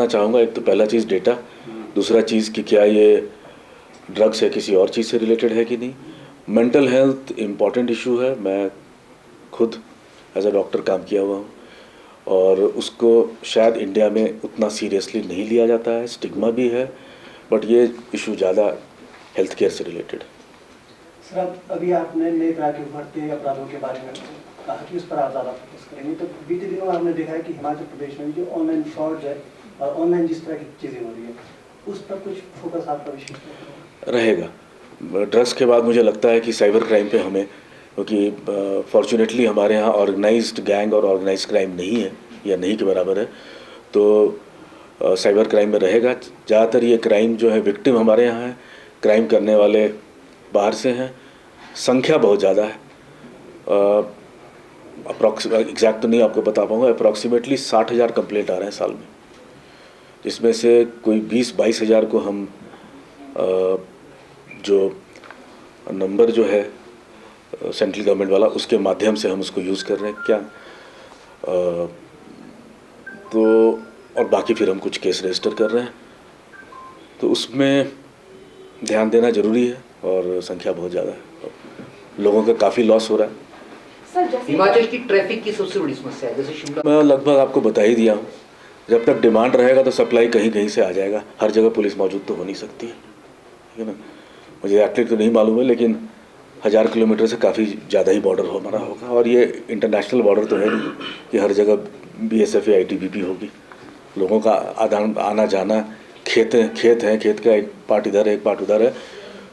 करना चाहूँगा, एक तो पहला चीज़ डेटा, दूसरा चीज़ कि क्या ये ड्रग्स है किसी और चीज़ से रिलेटेड है कि नहीं। मेंटल हेल्थ इम्पॉर्टेंट इशू है, मैं खुद एज अ डॉक्टर काम किया हुआ हूँ और उसको शायद इंडिया में उतना सीरियसली नहीं लिया जाता है, स्टिग्मा भी है, बट ये इशू ज़्यादा हेल्थ केयर से रिलेटेड है। सर, अभी आपने नई तरह के उभरते अपराधों के बारे में कहा कि उस पर आप ज़्यादा फोकस करेंगे, तो बीते दिनों हमने देखा है कि हिमाचल प्रदेश में जो ऑनलाइन फ्रॉड है और ऑनलाइन जिस तरह की चीज़ें हो रही है, उस पर कुछ फोकस आपका विशेष रहेगा। ड्रग्स के बाद मुझे लगता है कि साइबर क्राइम पे हमें, क्योंकि फॉर्चुनेटली हमारे यहाँ ऑर्गेनाइज्ड गैंग और ऑर्गेनाइज्ड क्राइम नहीं है या नहीं के बराबर है, तो साइबर क्राइम में रहेगा। ज़्यादातर ये क्राइम जो है विक्टिम हमारे यहाँ है, क्राइम करने वाले बाहर से हैं, संख्या बहुत ज़्यादा है। एग्जैक्ट तो नहीं आपको बता पाऊँगा, अप्रॉक्सीमेटली 60,000 कंप्लेंट आ रहे हैं साल में, जिसमें से कोई 20-22 हज़ार को हम जो नंबर जो है सेंट्रल गवर्नमेंट वाला, उसके माध्यम से हम उसको यूज़ कर रहे हैं क्या, तो और बाकी फिर हम कुछ केस रजिस्टर कर रहे हैं, तो उसमें ध्यान देना ज़रूरी है और संख्या बहुत ज़्यादा है, लोगों का काफ़ी लॉस हो रहा है। हिमाचल की ट्रैफिक की सबसे बड़ी समस्या है, जैसे शिमला, मैं लगभग आपको बता ही दिया हूँ, जब तक डिमांड रहेगा तो सप्लाई कहीं कहीं से आ जाएगा, हर जगह पुलिस मौजूद तो हो नहीं सकती है, ठीक है ना। मुझे एक्चुअली तो नहीं मालूम है, लेकिन 1000 किलोमीटर से काफ़ी ज़्यादा ही बॉर्डर हमारा होगा, और ये इंटरनेशनल बॉर्डर तो है नहीं कि हर जगह BSF या ITBP होगी। लोगों का आना जाना, खेत हैं, खेत का एक पार्ट इधर है एक पार्ट उधर है,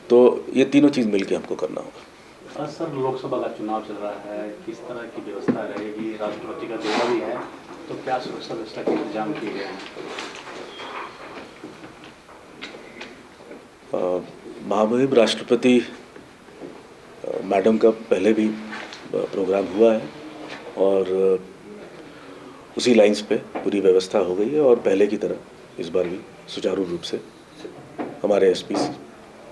तो ये तीनों चीज़ मिलके हमको करना होगा। सर, लोकसभा का चुनाव चल रहा है, किस तरह की व्यवस्था रहेगी? राष्ट्रपति का दौरा भी है, तो क्या सुरक्षा व्यवस्था के इंतजाम किए गए हैं? महामहिम राष्ट्रपति मैडम का पहले भी प्रोग्राम हुआ है और उसी लाइंस पे पूरी व्यवस्था हो गई है, और पहले की तरह इस बार भी सुचारू रूप से हमारे SP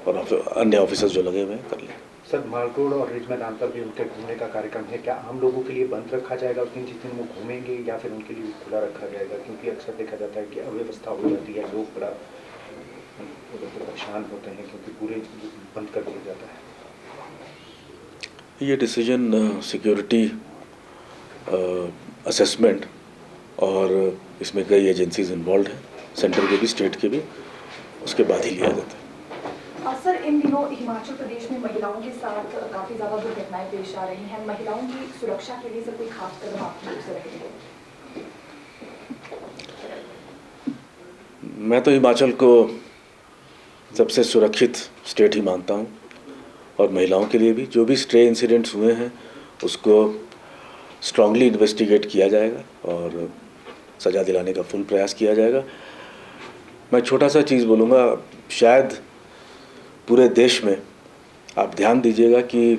और अन्य ऑफिसर्स जो लगे हुए हैं कर लें। सर, माल रोड और रिज मैदान पर भी उनके घूमने का कार्यक्रम है, क्या आम लोगों के लिए बंद रखा जाएगा उस दिन जिस दिन वो घूमेंगे, या फिर उनके लिए खुला रखा जाएगा? क्योंकि अक्सर देखा जाता है कि अव्यवस्था हो जाती है, लोग बड़ा परेशान होते हैं क्योंकि पूरे बंद कर दिया जाता है। ये डिसीजन सिक्योरिटी असेसमेंट और इसमें कई एजेंसीज इन्वॉल्व हैं, सेंटर के भी स्टेट के भी, उसके बाद ही लिया जाता है। सर, इन दिनों हिमाचल प्रदेश में महिलाओं के साथ काफ़ी ज़्यादा दुर्घटनाएं पेश आ रही हैं, महिलाओं की सुरक्षा के लिए सर कोई खास कदम आपकी ओर से रहेंगे? मैं तो हिमाचल को सबसे सुरक्षित स्टेट ही मानता हूँ, और महिलाओं के लिए भी जो भी स्ट्रे इंसिडेंट्स हुए हैं उसको स्ट्रांगली इन्वेस्टिगेट किया जाएगा और सज़ा दिलाने का फुल प्रयास किया जाएगा। मैं छोटा सा चीज़ बोलूँगा, शायद पूरे देश में आप ध्यान दीजिएगा कि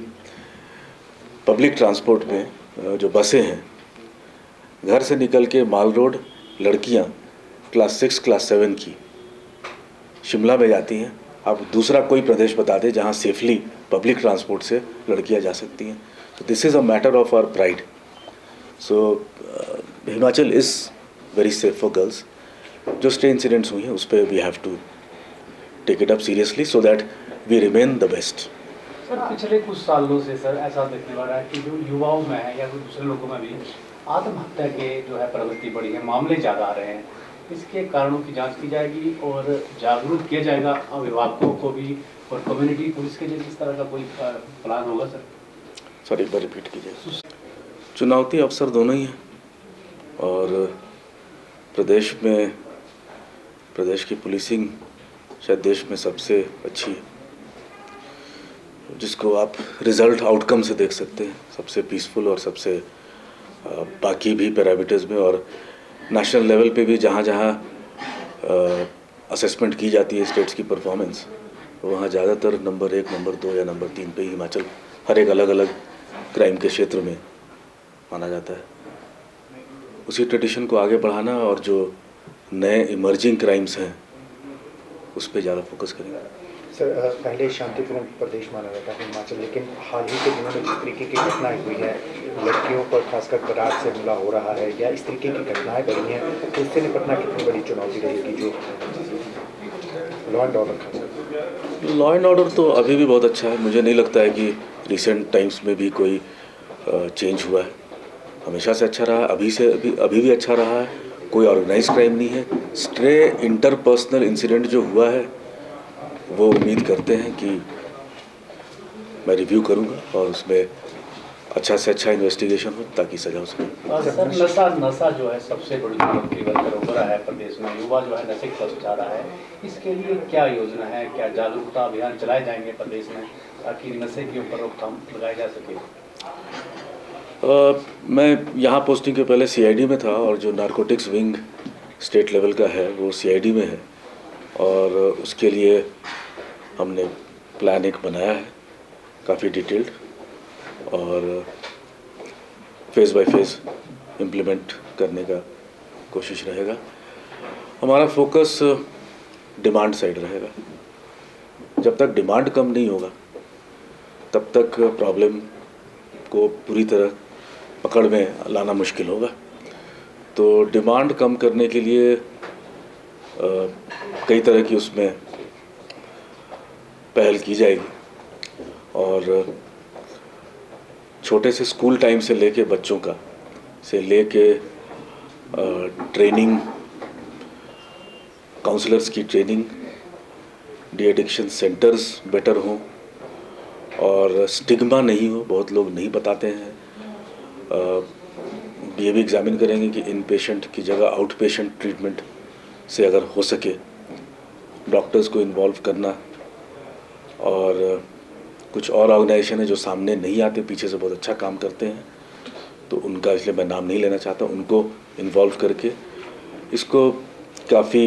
पब्लिक ट्रांसपोर्ट में जो बसें हैं, घर से निकल के माल रोड लड़कियाँ क्लास 6 क्लास 7 की शिमला में जाती हैं। आप दूसरा कोई प्रदेश बता दें जहाँ सेफली पब्लिक ट्रांसपोर्ट से लड़कियाँ जा सकती हैं। तो this is a matter of our pride. So Himachal is very safe for girls. जो स्टे इंसिडेंट्स हुई हैं उस पर we have to take it up seriously so that we remain the best. Sir, पिछले कुछ सालों से सर ऐसा देखने वाला है कि जो युवाओं में है या फिर दूसरे लोगों में भी आत्महत्या के जो है प्रवृत्ति बढ़ी है, मामले ज़्यादा आ रहे हैं। इसके कारणों की जांच की जाएगी और जागरूक किया जाएगा अभिभावकों को भी और कम्युनिटी पुलिस के लिए। किस तरह का कोई प्लान होगा सर? सॉरी, एक बार रिपीट कीजिए। चुनौती अवसर दोनों ही हैं, और प्रदेश की पुलिसिंग शायद देश में सबसे अच्छी है, जिसको आप रिज़ल्ट आउटकम से देख सकते हैं, सबसे पीसफुल और सबसे बाकी भी पैरामीटर्स में और नेशनल लेवल पे भी जहाँ असेसमेंट की जाती है स्टेट्स की परफॉर्मेंस, वहाँ ज़्यादातर नंबर 1, नंबर 2 या नंबर 3 पे हिमाचल हर एक अलग अलग क्राइम के क्षेत्र में माना जाता है। उसी ट्रेडिशन को आगे बढ़ाना और जो नए इमर्जिंग क्राइम्स हैं उस पर ज़्यादा फोकस करेंगे। सर पहले शांतिपूर्ण प्रदेश माना जाता है हिमाचल, लेकिन हाल ही के दिनों में जिस तरीके की घटनाएं हुई है, लड़कियों पर खासकर करार से हमला हो रहा है या इस तरीके की घटनाएं बढ़ी हैं, तो इससे निपटना कितनी बड़ी चुनौती रहेगी जो लॉ एंड ऑर्डर का? लॉ एंड ऑर्डर तो अभी भी बहुत अच्छा है। मुझे नहीं लगता है कि रिसेंट टाइम्स में भी कोई चेंज हुआ है। हमेशा से अच्छा रहा, अभी भी अच्छा रहा है। कोई ऑर्गेनाइज क्राइम नहीं है। स्ट्रे इंटरपर्सनल इंसिडेंट जो हुआ है वो उम्मीद करते हैं कि मैं रिव्यू करूंगा और उसमें अच्छा से अच्छा इन्वेस्टिगेशन हो ताकि सजा हो सके। और सर नशा जो है सबसे बड़ी चुनौती बनकर उभरा है प्रदेश में। युवा जो है नशे की तरफ जा रहा है, इसके लिए क्या योजना है? क्या जागरूकता अभियान चलाए जाएंगे प्रदेश में ताकि नशे के ऊपर रोकथाम लगाई जा सके? मैं यहाँ पोस्टिंग के पहले सीआईडी में था और जो नारकोटिक्स विंग स्टेट लेवल का है वो सीआईडी में है और उसके लिए हमने प्लान एक बनाया है काफ़ी डिटेल्ड और फेज़ बाय फेज़ इम्प्लीमेंट करने का कोशिश रहेगा। हमारा फोकस डिमांड साइड रहेगा। जब तक डिमांड कम नहीं होगा तब तक प्रॉब्लम को पूरी तरह पकड़ में लाना मुश्किल होगा। तो डिमांड कम करने के लिए कई तरह की उसमें पहल की जाएगी और छोटे से स्कूल टाइम से लेके बच्चों का से लेके ट्रेनिंग, काउंसलर्स की training, de addiction centres better हों और स्टिग्मा नहीं हो। बहुत लोग नहीं बताते हैं। ये भी एग्जामिन करेंगे कि इन पेशेंट की जगह आउट पेशेंट ट्रीटमेंट से अगर हो सके डॉक्टर्स को इन्वॉल्व करना। और कुछ और ऑर्गेनाइजेशन है जो सामने नहीं आते, पीछे से बहुत अच्छा काम करते हैं, तो उनका इसलिए मैं नाम नहीं लेना चाहता, उनको इन्वॉल्व करके इसको काफ़ी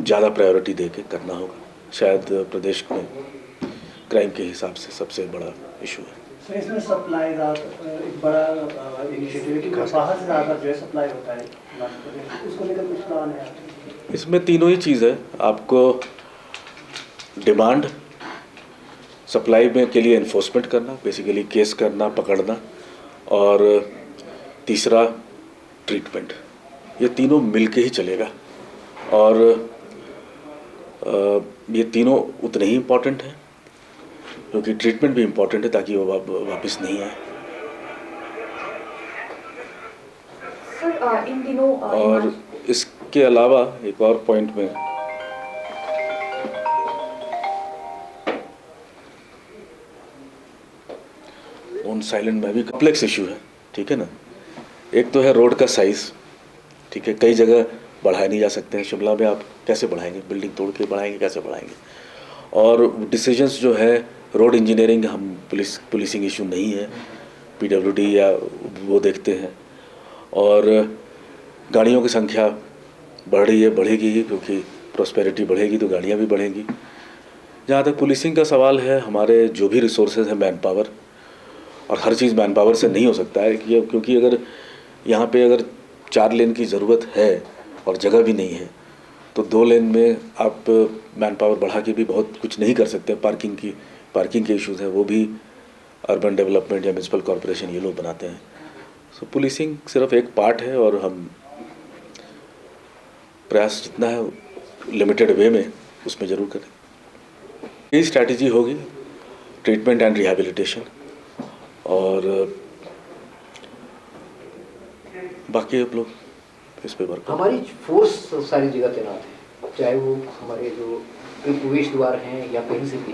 ज़्यादा प्रायोरिटी दे के करना होगा। शायद प्रदेश में क्राइम के हिसाब से सबसे बड़ा इशू है। सर इसमें सप्लाई एक बड़ा इनिशिएटिव है कि बाहर से ज़्यादा जो है सप्लाई होता है, उसको लेकर कुछ प्लान है? इसमें तीनों ही चीज़ है। आपको डिमांड, सप्लाई में के लिए इन्फोर्समेंट करना, बेसिकली केस करना, पकड़ना, और तीसरा ट्रीटमेंट। ये तीनों मिलके ही चलेगा और ये तीनों उतने ही इम्पॉर्टेंट हैं क्योंकि ट्रीटमेंट भी इम्पॉर्टेंट है ताकि वो वापस नहीं आए। सर इन दिनों और इसके अलावा एक और पॉइंट में ऑन साइलेंट में भी कॉम्प्लेक्स इशू है, ठीक है ना। एक तो है रोड का साइज़, ठीक है, कई जगह बढ़ाए नहीं जा सकते हैं। शिमला में आप कैसे बढ़ाएंगे? बिल्डिंग तोड़ के बढ़ाएंगे, कैसे बढ़ाएंगे? और डिसीजंस जो है रोड इंजीनियरिंग, हम पुलिसिंग इशू नहीं है, पीडब्ल्यूडी या वो देखते हैं। और गाड़ियों की संख्या बढ़ रही है, बढ़ेगी ही, क्योंकि प्रॉस्पेरिटी बढ़ेगी तो गाड़ियाँ भी बढ़ेंगी। जहाँ तक पुलिसिंग का सवाल है, हमारे जो भी रिसोर्सेज हैं, मैन पावर, और हर चीज़ मैन पावर से नहीं हो सकता है क्योंकि अगर यहाँ पे अगर 4 लेन की ज़रूरत है और जगह भी नहीं है तो 2 लेन में आप मैन पावर बढ़ा के भी बहुत कुछ नहीं कर सकते। पार्किंग के इश्यूज़ हैं, वो भी अर्बन डेवलपमेंट या म्यूनसिपल कॉरपोरेशन ये लोग बनाते हैं। सो पुलिसिंग सिर्फ एक पार्ट है और हम प्रयास जितना है लिमिटेड वे में उसमें ज़रूर करें। यही स्ट्रैटेजी होगी, ट्रीटमेंट एंड रिहैबिलिटेशन, और बाकी आप लोग इस पे वर्क। हमारी फोर्स सारी जगह तैनात है, चाहे वो हमारे जो प्रवेश द्वार हैं या कहीं से भी।